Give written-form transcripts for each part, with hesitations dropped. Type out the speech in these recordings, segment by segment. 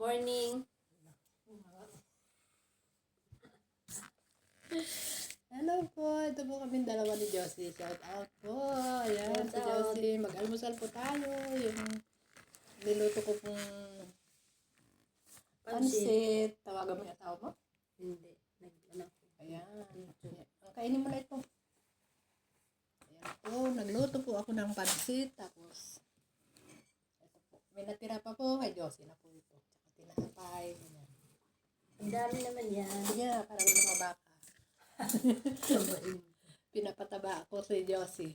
Morning. Hello po, ito po kaming dalawa ni Josie. Shout out po. Ayan, Shout si out. Josie. Mag-almusal po tayo. Yung niluto ko pong pansit. Tawagan mo yung asawa mo? Hindi. Nag-ano. Ayan. Kainin mo na ito. Ayan po, nagluto po ako ng pansit. Tapos, ito po. May natira pa po kay Josie na po ito. Tsaka tinapay. Ayan. Ang dami naman yan. Sige na, parang mga baka. Pinapataba ako si Josie.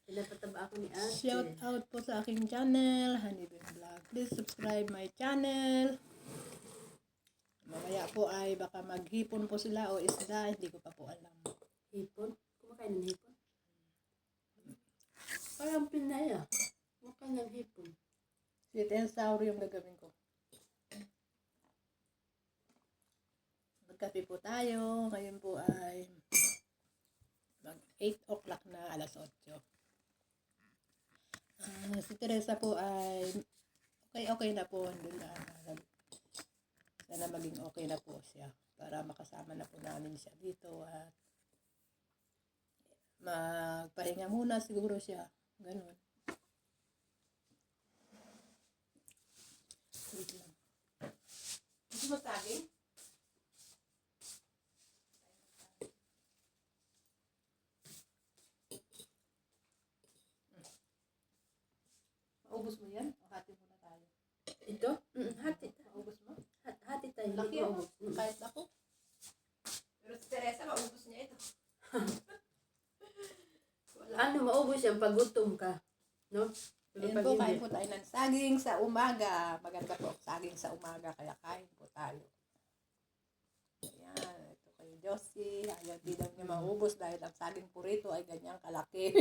Pinapataba ako ni Ate. Shout out po sa aking channel, Honeybee Vlog. Please subscribe my channel. Mamaya po ay baka maghipon po sila o isda, hindi ko pa po alam. Hipon? Kumakain ng hipon? Parang Pinay ah. Kumakain ng hipon. Sweet and sour yung gagawin ko. Magkape po tayo. Ngayon po ay mag 8 o'clock na, alas 8. Si Teresa po ay okay na po. Sana maging okay na po siya para makasama na po namin siya dito at magpahinga muna siguro siya. Ganun. Wait lang. Gusto mo saging? Maubos mo yan? O hati muna tayo? Ito? Hati. Maubos mo? Hati tayo. Laki Hindi ko ako. maubos. Kahit ako. Pero si Teresa, maubos niya ito. Ano, maubos yan pag gutom ka. No? Pero Ayan pag po, hindi. kain po tayo ng saging sa umaga. Maganda po ang saging sa umaga, kaya kain po tayo. Ayan, ito kay Josie. Ayaw di daw niya maubos dahil ang saging purito ay ganyang kalaki.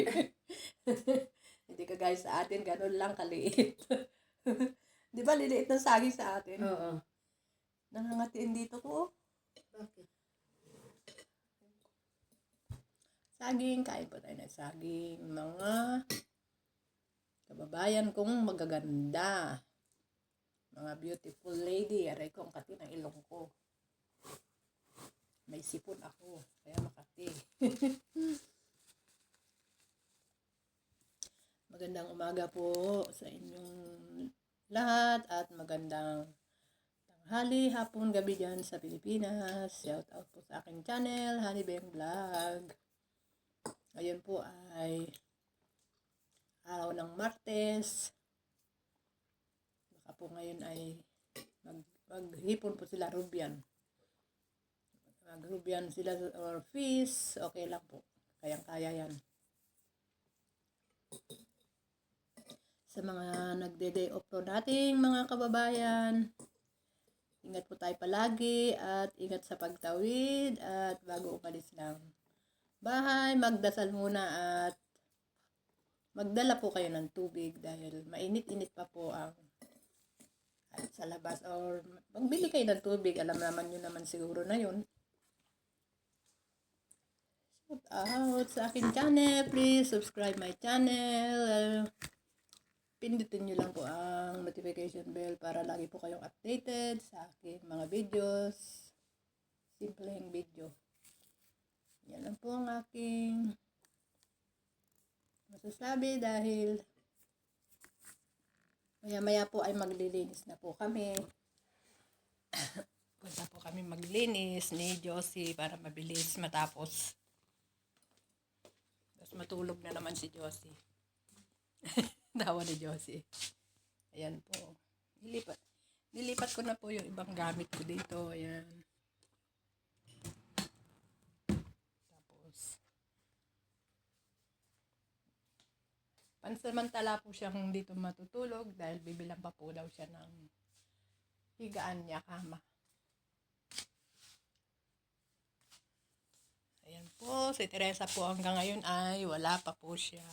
Hindi ka guys sa atin, ganun lang kaliit. Di ba liliit ng saging sa atin? Oo. Nangangatiin dito ko. Bakit? Saging, kain po tayo ng saging. Mga kababayan kong magaganda. Mga beautiful lady. Aray ko, ang kati ng ilong ko. May sipon ako. Kaya makati. Magandang umaga po sa inyong lahat at magandang tanghali, hapon, gabi dyan sa Pilipinas. Shout out po sa aking channel, Honeybee Vlog. Ngayon po ay araw ng Martes. Baka po ngayon ay maghipon po sila Rubian. Mag-Rubian sila or fish, okay lang po. Kayang-kaya yan. Sa mga nagde-day off po nating mga kababayan, ingat po tayo palagi at ingat sa pagtawid at bago umalis ng bahay, magdasal muna at magdala po kayo ng tubig dahil mainit-init pa po ang sa labas or magbili kayo ng tubig, alam naman nyo naman siguro na yun. Shout out sa aking channel, please subscribe my channel. Pindutin nyo lang po ang notification bell para lagi po kayong updated sa aking mga videos. Simpleng video. Yan lang po ang aking masasabi dahil maya-maya po ay maglilinis na po kami. Punta po kami maglinis ni Josie para mabilis matapos. Tapos matulog na naman si Josie. Dawa ni Josie. Ayan po. Nilipat ko na po yung ibang gamit ko dito. Ayan. Tapos, pansamantala po siyang dito matutulog dahil bibilang pa po daw siya ng higaan niya, kama. Ayan po. Si Teresa po hanggang ngayon ay wala pa po siya.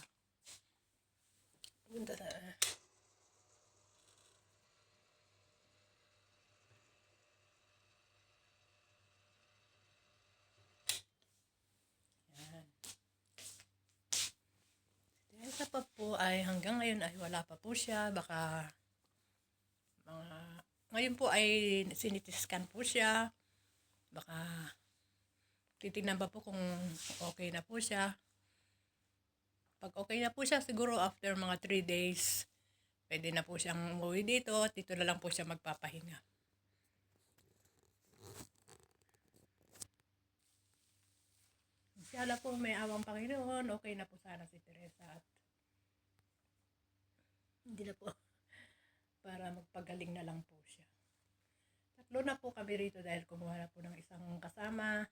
Punta na. Yan. Teresa pa po ay hanggang ngayon ay wala pa po siya. Baka mga Ngayon po ay sinitiskan po siya. Baka titignan pa po kung okay na po siya. Pag okay na po siya, siguro after mga 3 days, pwede na po siyang umuwi dito at dito na lang po siya magpapahinga. Inshallah po may awang Panginoon, okay na po sana si Teresa at hindi na po para magpagaling na lang po siya. 3 na po kami rito dahil kumuha na po ng isang kasama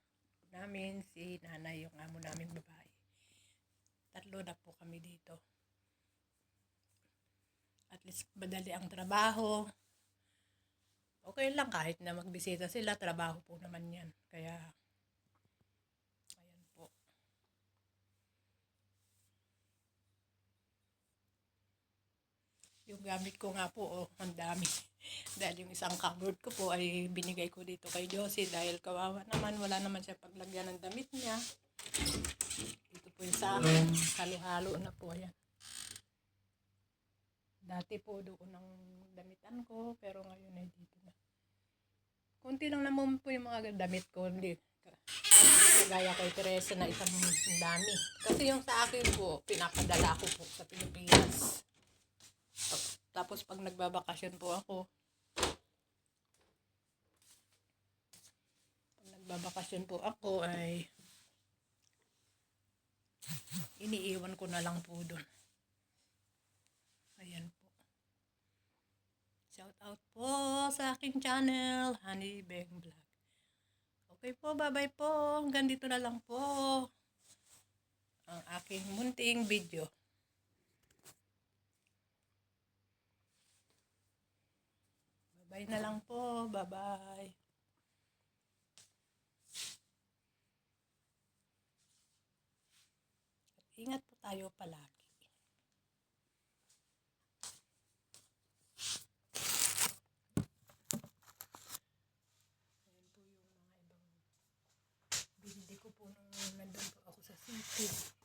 namin, si nanay, yung amo namin babae. 3 na po kami dito. At least madali ang trabaho. Okay lang kahit na magbisita sila, trabaho po naman yan. Kaya, ayan po. Yung gamit ko nga po, ang dami. Dahil yung isang cupboard ko po ay binigay ko dito kay Josie dahil kawawa naman, wala naman siya paglagyan ng damit niya. Ito po yung sa akin, halo-halo na po yan. Dati po doon ang damitan ko, pero ngayon ay dito na. Kunti lang naman po yung mga damit ko, hindi kagaya kay Teresa na isang dami. Kasi yung sa akin po, pinapadala ko po sa Pilipinas. Tapos pag nagbabakasyon po ako, ay iniiwan ko na lang po doon. Ayan po. Shout out po sa aking channel, Honey Beng Vlog. Okay po, bye-bye po. Hanggang dito na lang po ang aking munting video. Bye na lang po. Bye-bye. Ingat po tayo palagi. Ayan po yung mga ibang binili ko po nung nandun po ako sa city.